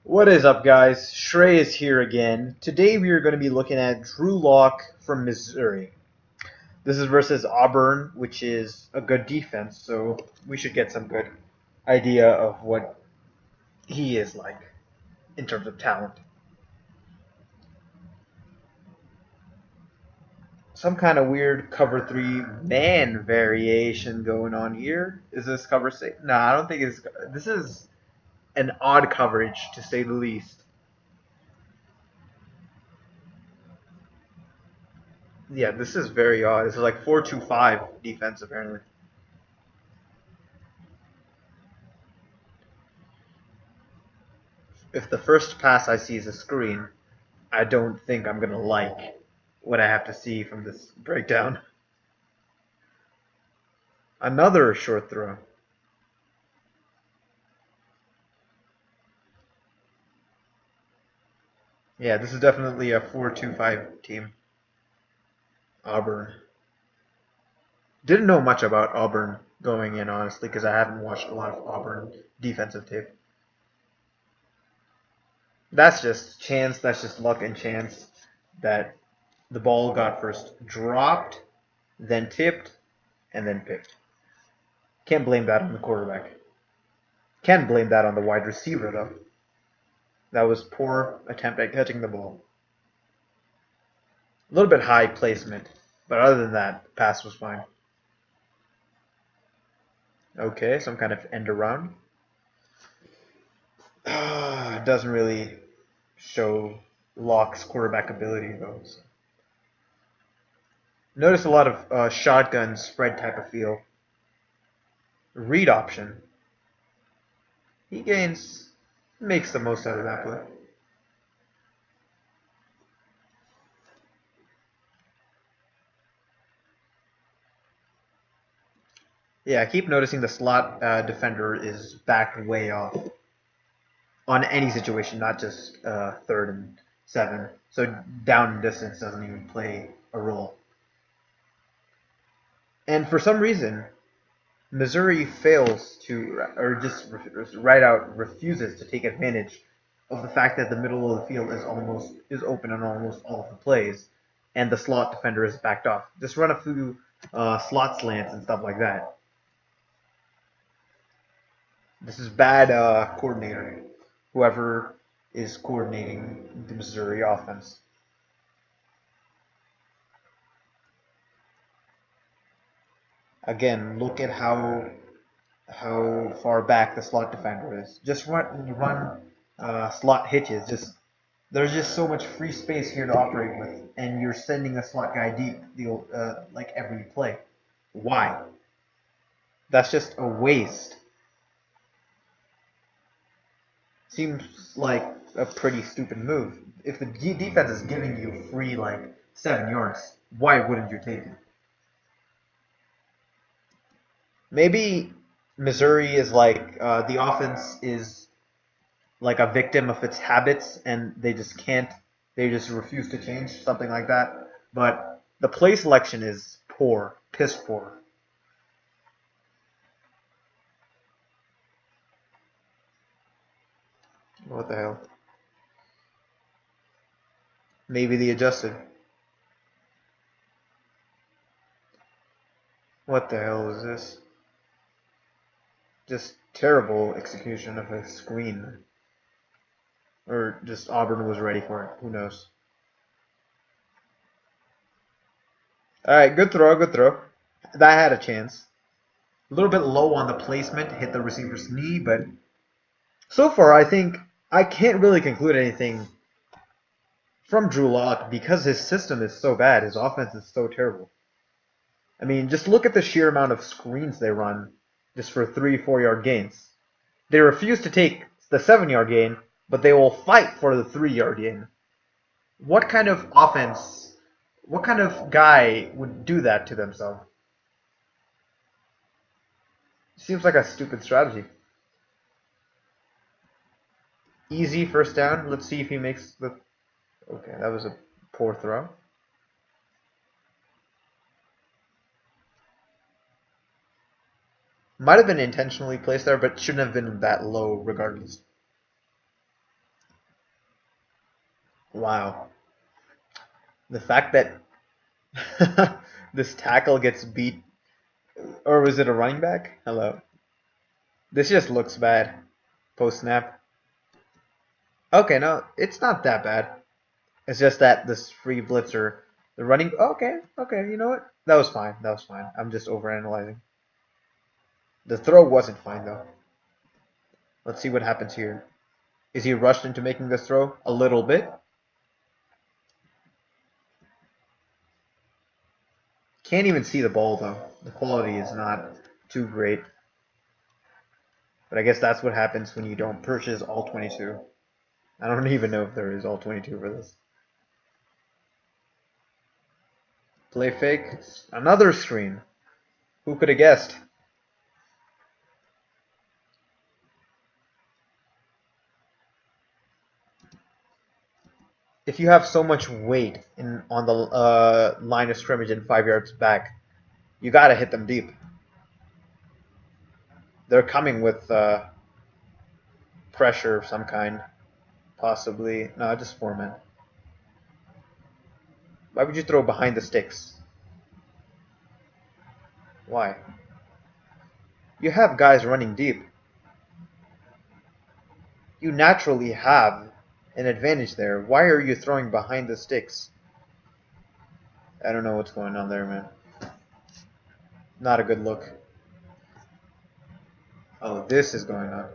What is up, guys? Shrey is here again. Today we are going to be looking at Drew Lock from Missouri. This is versus Auburn, which is a good defense, so we should get some good idea of what he is like in terms of talent. Some kind of weird cover three man variation going on here. Is this cover six? No, I don't think it's. This is an odd coverage to say the least. Yeah, this is very odd. This is like 4-2-5 defense apparently. If the first pass I see is a screen, I don't think I'm gonna like what I have to see from this breakdown. Another short throw. Yeah, this is definitely a 4-2-5 team. Auburn. Didn't know much about Auburn going in, honestly, because I haven't watched a lot of Auburn defensive tape. That's just chance, that's just luck and chance that the ball got first dropped, then tipped, and then picked. Can't blame that on the quarterback. Can blame that on the wide receiver, though. That was poor attempt at catching the ball. A little bit high placement, but other than that, the pass was fine. Okay, some kind of end around. Doesn't really show Locke's quarterback ability, though. So. Notice a lot of shotgun spread type of feel. Read option. Makes the most out of that play. Yeah, I keep noticing the slot defender is backed way off on any situation, not just third and seven. So down distance doesn't even play a role. And for some reason, Missouri fails to, or just right out refuses to take advantage of the fact that the middle of the field is open on almost all of the plays, and the slot defender is backed off. Just run a few slot slants and stuff like that. This is bad coordinator, whoever is coordinating the Missouri offense. Again, look at how far back the slot defender is. Just run slot hitches. There's just so much free space here to operate with, and you're sending a slot guy deep like every play. Why? That's just a waste. Seems like a pretty stupid move. If the defense is giving you free like 7 yards, why wouldn't you take it? Maybe Missouri is like the offense is like a victim of its habits, and they just can't. They just refuse to change, something like that. But the play selection is poor, piss poor. What the hell? Maybe they adjusted. What the hell was this? Just terrible execution of a screen. Or just Auburn was ready for it. Who knows? Alright, good throw, good throw. That had a chance. A little bit low on the placement, hit the receiver's knee, but so far I think I can't really conclude anything from Drew Lock because his system is so bad. His offense is so terrible. I mean, just look at the sheer amount of screens they run just for 3-4 yard gains. They refuse to take the 7 yard gain, but they will fight for the 3 yard gain. What kind of offense, what kind of guy would do that to themselves? Seems like a stupid strategy. Easy first down. Let's see if he makes the. Okay, that was a poor throw. Might have been intentionally placed there, but shouldn't have been that low regardless. Wow. The fact that this tackle gets beat, or was it a running back? Hello. This just looks bad. Post snap. Okay, no, it's not that bad. It's just that this free blitzer, the running. Okay, okay, you know what? That was fine. That was fine. I'm just overanalyzing. The throw wasn't fine though. Let's see what happens here. Is he rushed into making this throw? A little bit. Can't even see the ball though. The quality is not too great. But I guess that's what happens when you don't purchase all 22. I don't even know if there is all 22 for this. Play fake. Another screen. Who could have guessed? If you have so much weight on the line of scrimmage and 5 yards back, you gotta hit them deep. They're coming with pressure of some kind, possibly. No, just 4 men. Why would you throw behind the sticks? Why? You have guys running deep. You naturally have an advantage there. Why are you throwing behind the sticks? I don't know what's going on there, man. Not a good look. Oh, this is going on.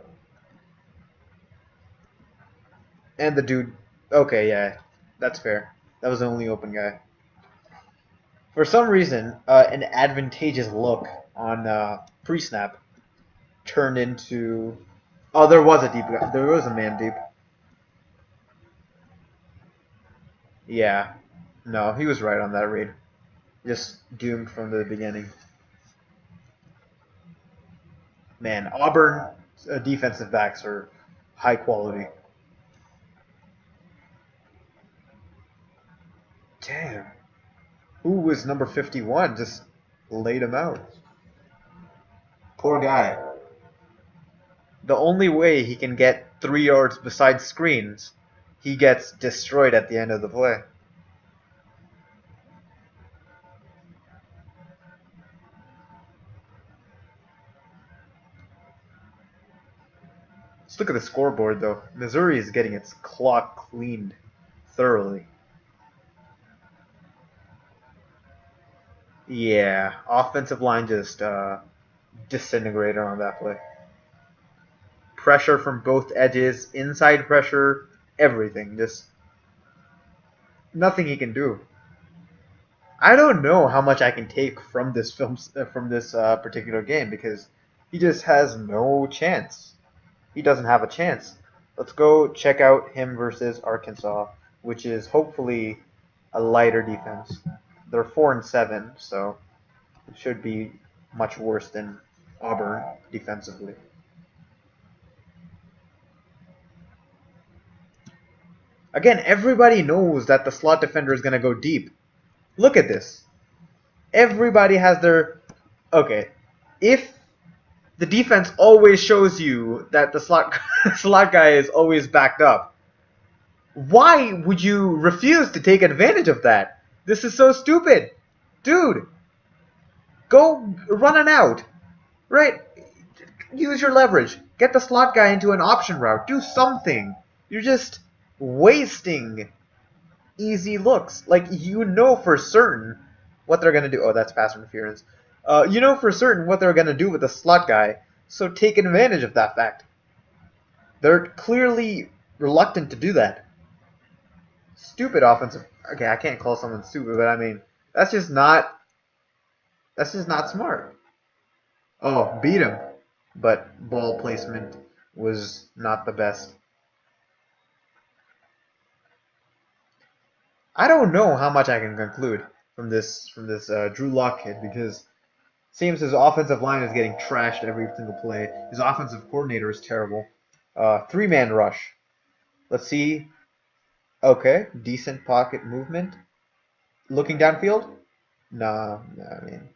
And the dude. Okay, yeah. That's fair. That was the only open guy. For some reason, an advantageous look on pre-snap turned into... Oh, there was a deep guy. There was a man deep. Yeah. No, he was right on that read. Just doomed from the beginning. Man, Auburn defensive backs are high quality. Damn. Who was number 51? Just laid him out. Poor guy. The only way he can get 3 yards besides screens, he gets destroyed at the end of the play. Let's look at the scoreboard, though. Missouri is getting its clock cleaned thoroughly. Yeah, offensive line just disintegrated on that play. Pressure from both edges, inside pressure, everything. Just nothing he can do. I don't know how much I can take from this particular game because he just has no chance. He doesn't have a chance. Let's go check out him versus Arkansas, which is hopefully a lighter defense. They're 4-7, so it should be much worse than Auburn defensively. Again, everybody knows that the slot defender is going to go deep. Look at this. Everybody has their... Okay, if the defense always shows you that the slot guy is always backed up, why would you refuse to take advantage of that? This is so stupid. Dude, go run an out. Right? Use your leverage. Get the slot guy into an option route. Do something. You're just wasting easy looks. Like, you know for certain what they're going to do. Oh, that's pass interference. You know for certain what they're going to do with the slot guy, so take advantage of that fact. They're clearly reluctant to do that. Stupid offensive. Okay, I can't call someone stupid, but I mean, that's just not smart. Oh, beat him. But ball placement was not the best. I don't know how much I can conclude from this Drew Lock kid because it seems his offensive line is getting trashed every single play. His offensive coordinator is terrible. 3-man rush. Let's see. Okay, decent pocket movement. Looking downfield? Nah, I mean.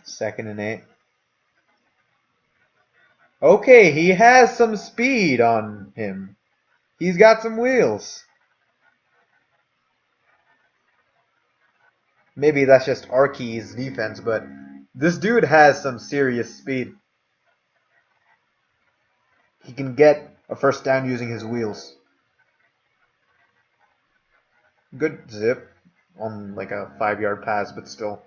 Second and 8. Okay, he has some speed on him. He's got some wheels. Maybe that's just Arky's defense, but this dude has some serious speed. He can get a first down using his wheels. Good zip on like a 5-yard pass, but still.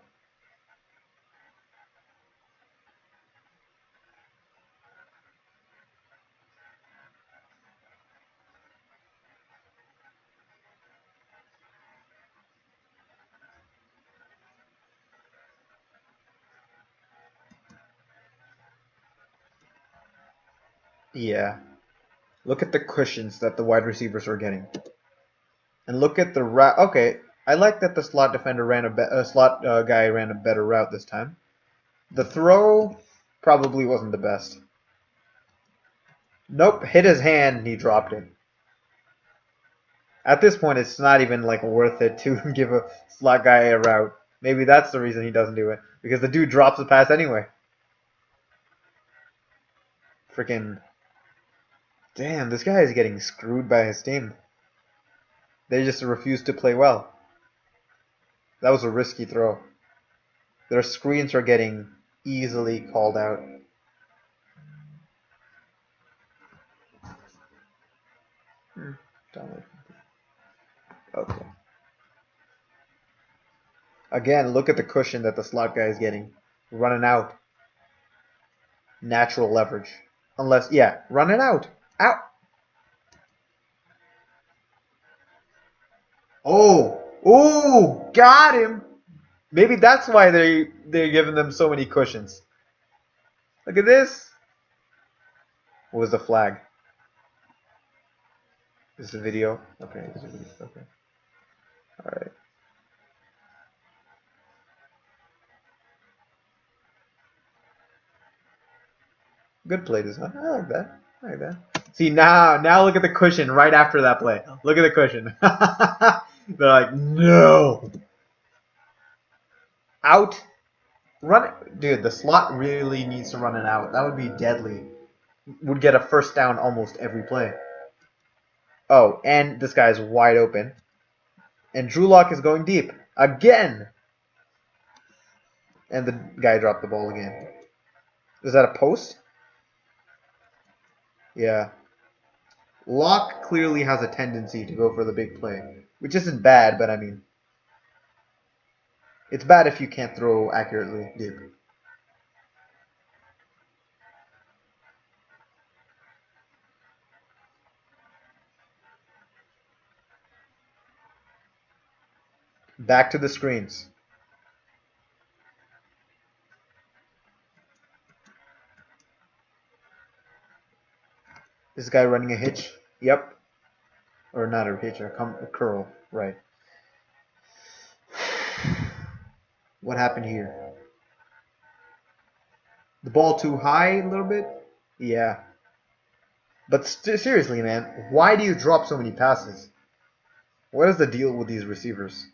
Yeah. Look at the cushions that the wide receivers are getting. And look at the route. Okay, I like that the slot defender ran slot guy ran a better route this time. The throw probably wasn't the best. Nope, hit his hand and he dropped it. At this point, it's not even like worth it to give a slot guy a route. Maybe that's the reason he doesn't do it, because the dude drops the pass anyway. Freaking damn, this guy is getting screwed by his team. They just refuse to play well. That was a risky throw. Their screens are getting easily called out. Okay. Again, look at the cushion that the slot guy is getting. Running out. Natural leverage. Unless, yeah, running out. Out. Oh, oh, got him. Maybe that's why they're giving them so many cushions. Look at this. What was the flag? This is a video. Okay, this is a video. Okay. All right. Good play design. I like that. I like that. See now look at the cushion right after that play. Look at the cushion. They're like, no. Out. Run it. Dude, the slot really needs to run it out. That would be deadly. Would get a first down almost every play. Oh, and this guy's wide open. And Drew Lock is going deep. Again. And the guy dropped the ball again. Is that a post? Yeah. Locke clearly has a tendency to go for the big play, which isn't bad, but I mean, it's bad if you can't throw accurately deep. Back to the screens. This guy running a hitch. Yep. Or not a hitch, a curl. Right. What happened here? The ball too high a little bit? Yeah. But seriously, man, why do you drop so many passes? What is the deal with these receivers?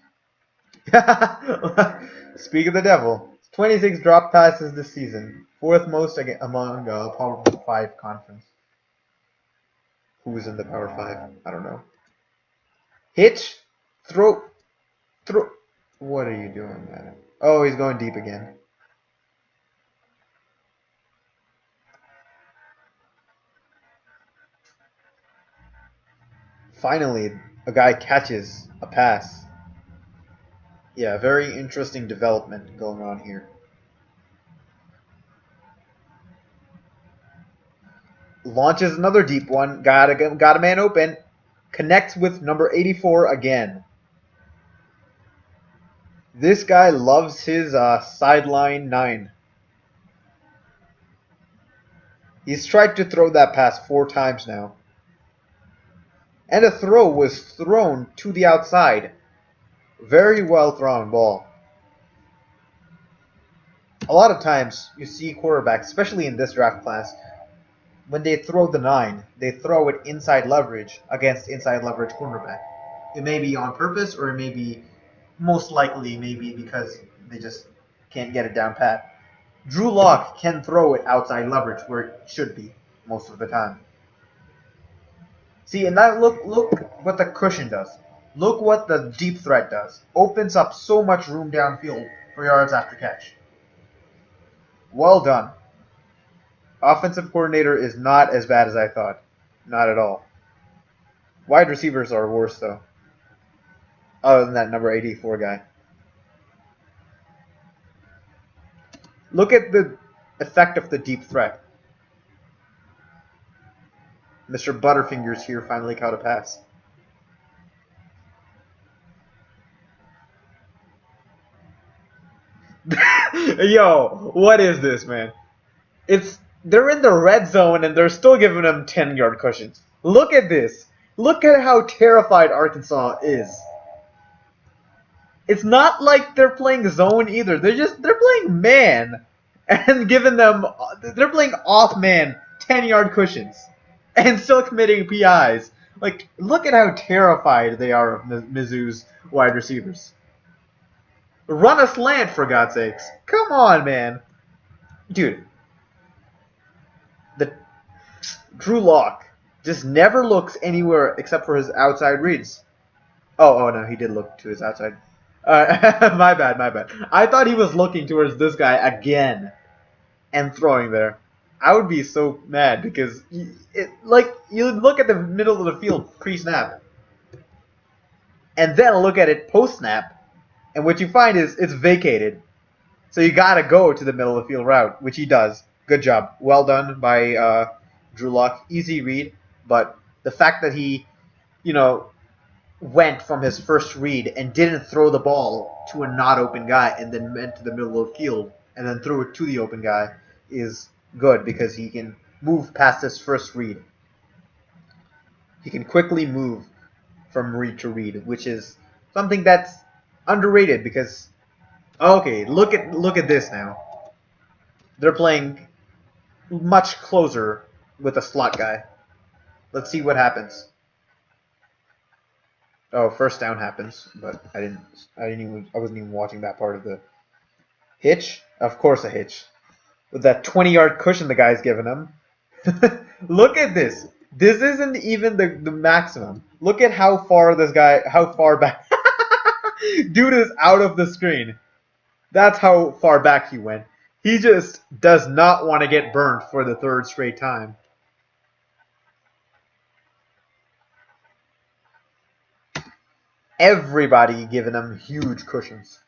Speak of the devil. 26 drop passes this season. Fourth most among Power 5 conference. Who's in the Power 5? I don't know. Hitch? Throw. What are you doing, man? Oh, he's going deep again. Finally, a guy catches a pass. Yeah, very interesting development going on here. Launches another deep one. Got a man open. Connects with number 84 again. This guy loves his sideline 9. He's tried to throw that pass 4 times now. And a throw was thrown to the outside. Very well thrown ball. A lot of times you see quarterbacks, especially in this draft class, when they throw the 9, they throw it inside leverage against inside leverage cornerback. It may be on purpose, or it may be most likely maybe because they just can't get it down pat. Drew Lock can throw it outside leverage where it should be most of the time. See, and that look what the cushion does. Look what the deep threat does. Opens up so much room downfield for yards after catch. Well done. Offensive coordinator is not as bad as I thought. Not at all. Wide receivers are worse though. Other than that number 84 guy. Look at the effect of the deep threat. Mr. Butterfingers here finally caught a pass. Yo, what is this, man? They're in the red zone and they're still giving them 10-yard cushions. Look at this. Look at how terrified Arkansas is. It's not like they're playing zone either. They're playing man and they're playing off man 10-yard cushions and still committing PIs. Like, look at how terrified they are of Mizzou's wide receivers. Run a slant, for God's sakes. Come on, man. Dude, the Drew Lock just never looks anywhere except for his outside reads. Oh no, he did look to his outside. My bad. I thought he was looking towards this guy again and throwing there. I would be so mad because you look at the middle of the field pre-snap and then look at it post-snap, and what you find is it's vacated. So you gotta go to the middle of the field route, which he does. Good job. Well done by Drew Lock. Easy read, but the fact that he, went from his first read and didn't throw the ball to a not open guy and then went to the middle of the field and then threw it to the open guy is good because he can move past his first read. He can quickly move from read to read, which is something that's underrated because okay, look at this now. They're playing much closer with a slot guy. Let's see what happens. Oh, first down happens, but I wasn't even watching that part of the hitch. Of course, a hitch with that 20-yard cushion the guy's giving him. Look at this. This isn't even the maximum. Look at how far back. Dude is out of the screen. That's how far back he went. He just does not want to get burned for the third straight time. Everybody giving him huge cushions.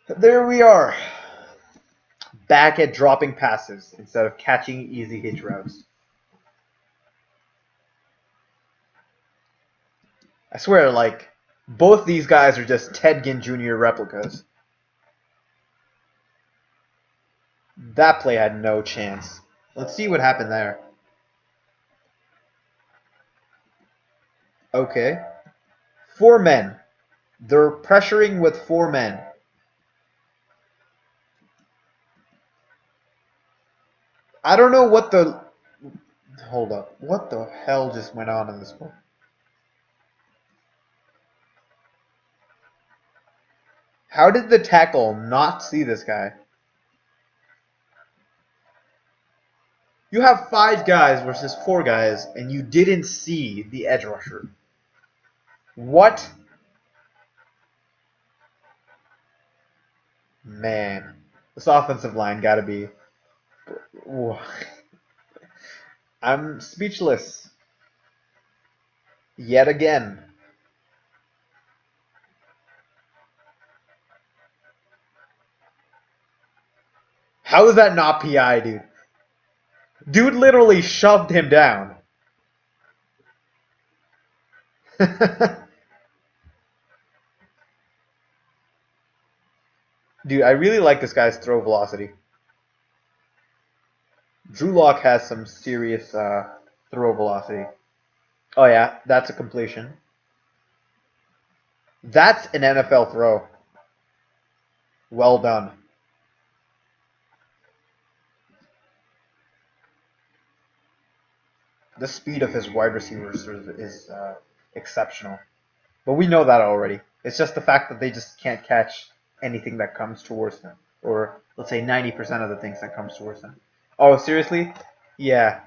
There we are. Back at dropping passes instead of catching easy hitch routes. I swear, both these guys are just Ted Ginn Jr. replicas. That play had no chance. Let's see what happened there. Okay. 4 men. They're pressuring with 4 men. I don't know what the... Hold up. What the hell just went on in this one? How did the tackle not see this guy? You have 5 guys versus 4 guys, and you didn't see the edge rusher. What? Man. This offensive line gotta be... I'm speechless. Yet again. How is that not PI, dude? Dude literally shoved him down. Dude, I really like this guy's throw velocity. Drew Lock has some serious throw velocity. Oh yeah, that's a completion. That's an NFL throw. Well done. The speed of his wide receivers is exceptional. But we know that already. It's just the fact that they just can't catch anything that comes towards them. Or let's say 90% of the things that comes towards them. Oh, seriously? Yeah.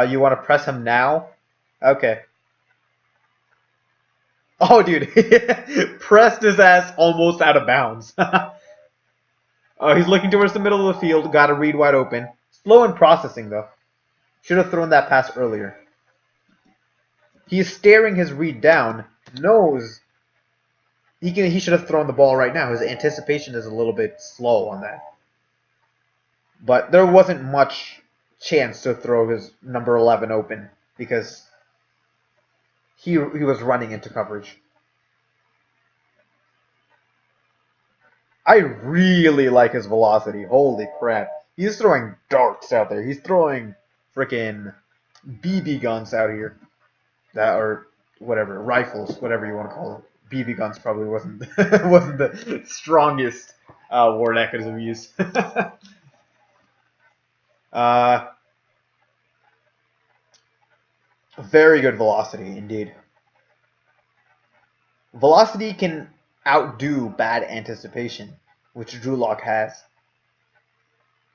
You want to press him now? Okay. Oh, dude. Pressed his ass almost out of bounds. Oh, he's looking towards the middle of the field. Got a read wide open. Slow in processing, though. Should have thrown that pass earlier. He's staring his read down. Knows he should have thrown the ball right now. His anticipation is a little bit slow on that. But there wasn't much chance to throw his number 11 open because he was running into coverage. I really like his velocity. Holy crap. He's throwing darts out there. He's throwing freaking BB guns out here. That or whatever, rifles, whatever you want to call it. BB guns probably wasn't wasn't the strongest word I could have used. Very good velocity indeed. Velocity can outdo bad anticipation, which Drew Lock has.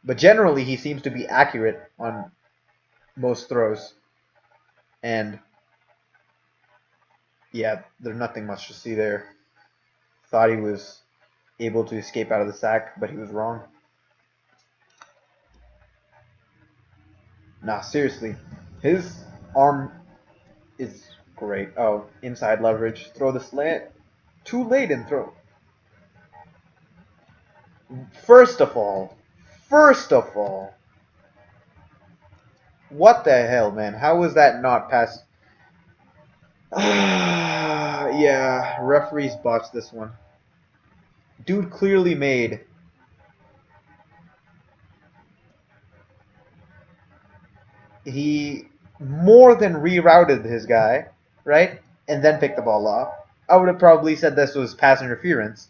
But generally, he seems to be accurate on most throws. And yeah, there's nothing much to see there. Thought he was able to escape out of the sack, but he was wrong. Nah, seriously. His arm is great. Oh, inside leverage. Throw the slant. Too late in throw. First of all, what the hell, man? How was that not pass? Yeah, referees botched this one. Dude clearly made he more than rerouted his guy, right? And then picked the ball off. I would have probably said this was pass interference,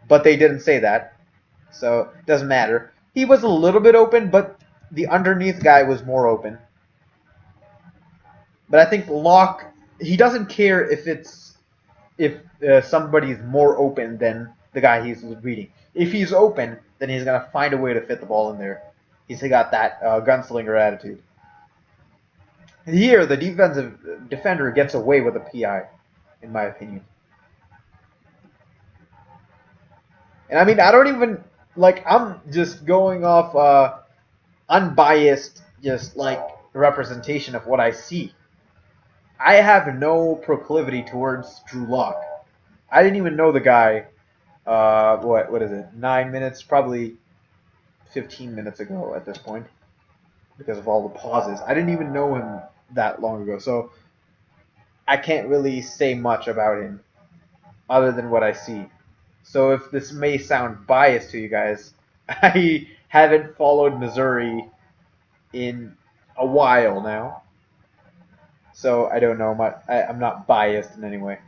but they didn't say that. So it doesn't matter. He was a little bit open, but the underneath guy was more open. But I think Locke, he doesn't care if somebody's more open than the guy he's reading. If he's open, then he's gonna find a way to fit the ball in there. He's got that gunslinger attitude. Here, the defensive defender gets away with a PI, in my opinion. And I mean, I don't even I'm just going off unbiased, just like representation of what I see. I have no proclivity towards Drew Lock. I didn't even know the guy. What is it? 9 minutes, probably 15 minutes ago at this point, because of all the pauses. I didn't even know him that long ago, so I can't really say much about him other than what I see. So if this may sound biased to you guys, I haven't followed Missouri in a while now, so I don't know much. I'm not biased in any way.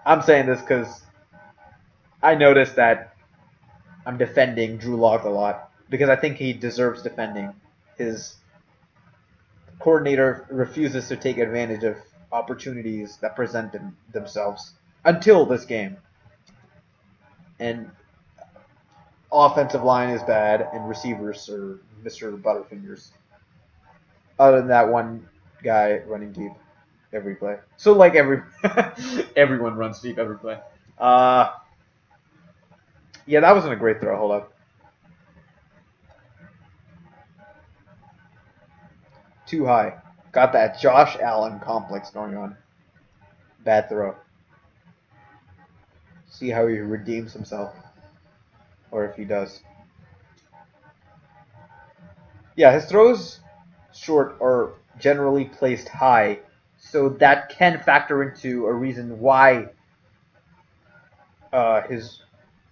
I'm saying this because I noticed that I'm defending Drew Lock a lot because I think he deserves defending. His coordinator refuses to take advantage of opportunities that present themselves until this game. And offensive line is bad, and receivers are Mr. Butterfingers. Other than that one guy running deep every play. So like everyone runs deep every play. Yeah, that wasn't a great throw. Hold up. Too high. Got that Josh Allen complex going on. Bad throw. See how he redeems himself. Or if he does. Yeah, his throws short are generally placed high. So that can factor into a reason why his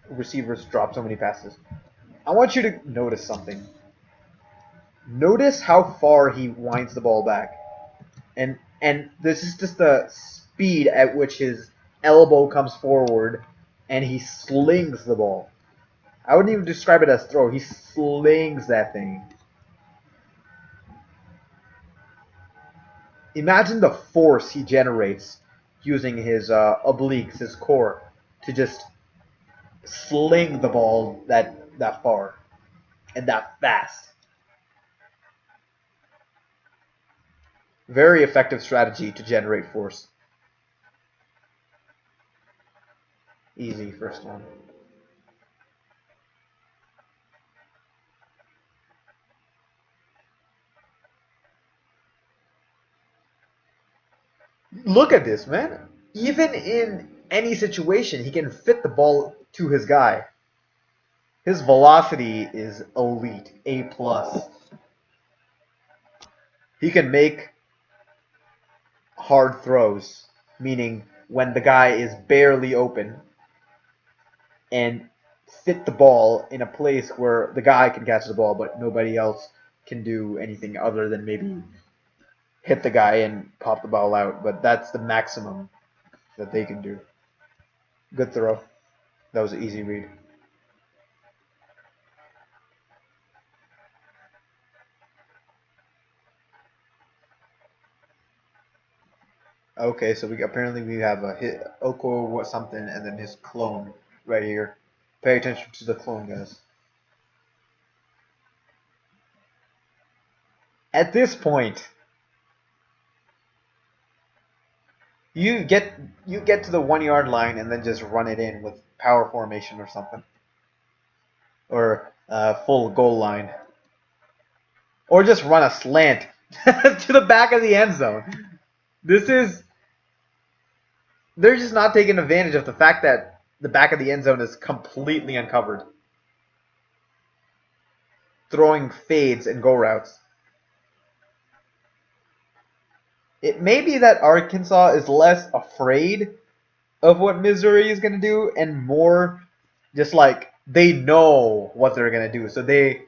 receivers drop so many passes. I want you to notice something. Notice how far he winds the ball back. And this is just the speed at which his elbow comes forward and he slings the ball. I wouldn't even describe it as throw. He slings that thing. Imagine the force he generates using his obliques, his core, to just sling the ball that far and that fast. Very effective strategy to generate force. Easy first one. Look at this, man. Even in any situation, he can fit the ball to his guy. His velocity is elite, A plus. He can make hard throws, meaning when the guy is barely open, and fit the ball in a place where the guy can catch the ball, but nobody else can do anything other than maybe hit the guy and pop the ball out. But that's the maximum that they can do. Good throw. That was an easy read. Okay, so apparently we have a hit Oko something and then his clone right here. Pay attention to the clone, guys. At this point, you get to the 1 yard line and then just run it in with power formation or something, or full goal line, or just run a slant to the back of the end zone. They're just not taking advantage of the fact that the back of the end zone is completely uncovered. Throwing fades and go routes. It may be that Arkansas is less afraid of what Missouri is going to do and more just like they know what they're going to do. So they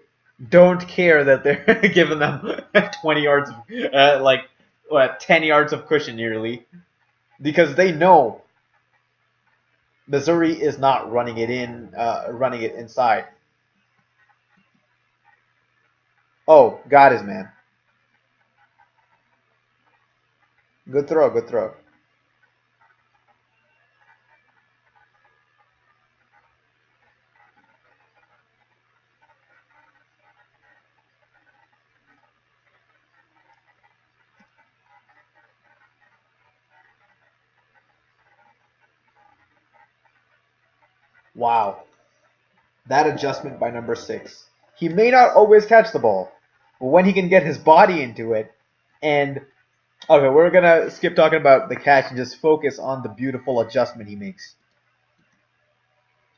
don't care that they're giving them 20 yards, like 10 yards of cushion nearly, because they know Missouri is not running it inside. Oh, got his man. Good throw, good throw. Wow. That adjustment by number 6. He may not always catch the ball, but when he can get his body into it, and okay, we're gonna skip talking about the catch and just focus on the beautiful adjustment he makes.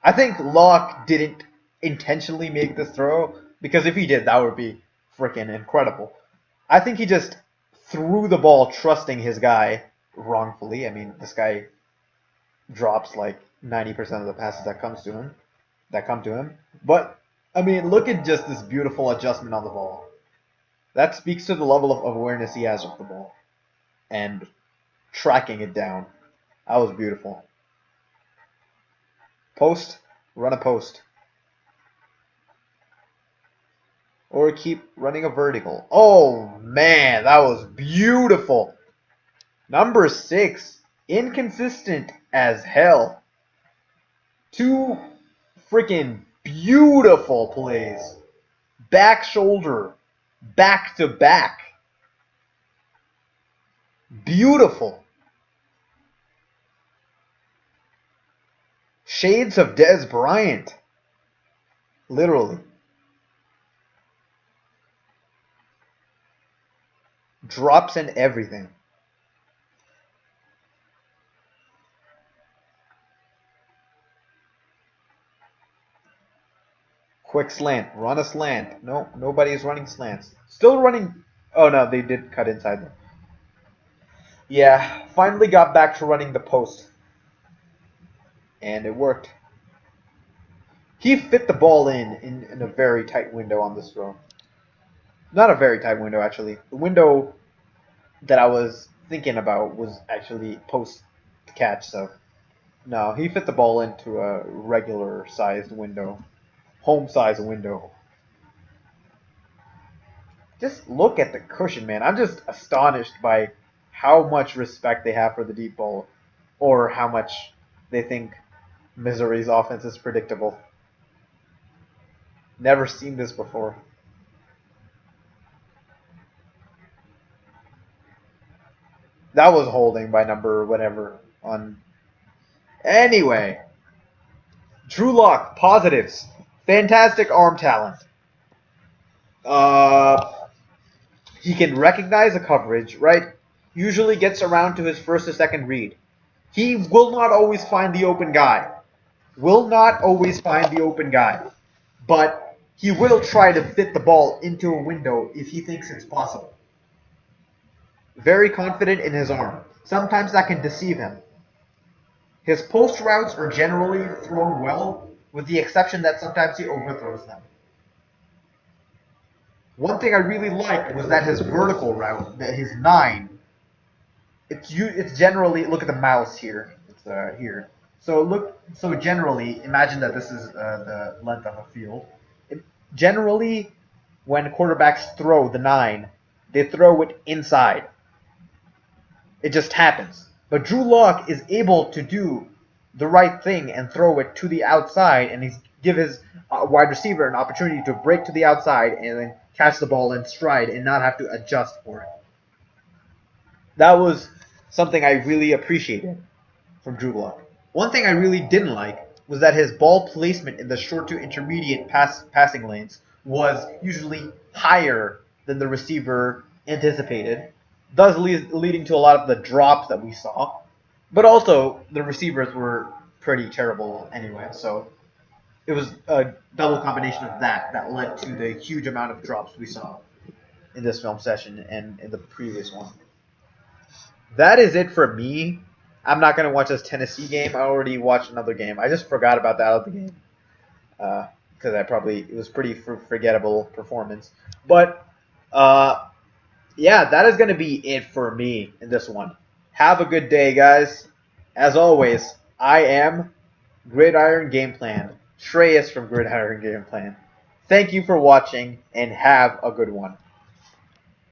I think Locke didn't intentionally make this throw, because if he did, that would be freaking incredible. I think he just threw the ball trusting his guy wrongfully. I mean, this guy drops like 90% of the passes that come to him. But I mean, look at just this beautiful adjustment on the ball. That speaks to the level of awareness he has of the ball and tracking it down. That was beautiful. Post, run a post. Or keep running a vertical. Oh man, that was beautiful. Number 6, inconsistent as hell. 2 freaking beautiful plays. Back shoulder, back to back. Beautiful. Shades of Dez Bryant. Literally. Drops and everything. Quick slant. Run a slant. No, nobody's running slants. Still running. Oh no, they did cut inside them. Yeah, finally got back to running the post. And it worked. He fit the ball in a very tight window on this throw. Not a very tight window, actually. The window that I was thinking about was actually post catch, so no, he fit the ball into a regular sized window, home size window. Just look at the cushion, man. I'm just astonished by how much respect they have for the deep ball. or how much they think Missouri's offense is predictable. Never seen this before. That was holding by number whatever on. Anyway, Drew Lock positives. Fantastic arm talent. Uh, he can recognize a coverage, right? Usually gets around to his first or second read. He will not always find the open guy. Will not always find the open guy. But he will try to fit the ball into a window if he thinks it's possible. Very confident in his arm. Sometimes that can deceive him. His post routes are generally thrown well, with the exception that sometimes he overthrows them. One thing I really liked was that his vertical route, that his 9, it's generally, look at the mouse here. It's here. So generally, imagine that this is the length of a field. Generally, when quarterbacks throw the 9, they throw it inside. It just happens. But Drew Lock is able to do the right thing and throw it to the outside, and he's give his wide receiver an opportunity to break to the outside and then catch the ball in stride and not have to adjust for it. That was something I really appreciated from Drew Lock. One thing I really didn't like was that his ball placement in the short to intermediate passing lanes was usually higher than the receiver anticipated, thus leading to a lot of the drops that we saw. But also, the receivers were pretty terrible anyway, so it was a double combination of that led to the huge amount of drops we saw in this film session and in the previous one. That is it for me. I'm not going to watch this Tennessee game. I already watched another game. I just forgot about that other game because it was pretty forgettable performance. But yeah, that is going to be it for me in this one. Have a good day, guys. As always, I am Gridiron Game Plan. Shreyas from Gridiron Game Plan. Thank you for watching, and have a good one.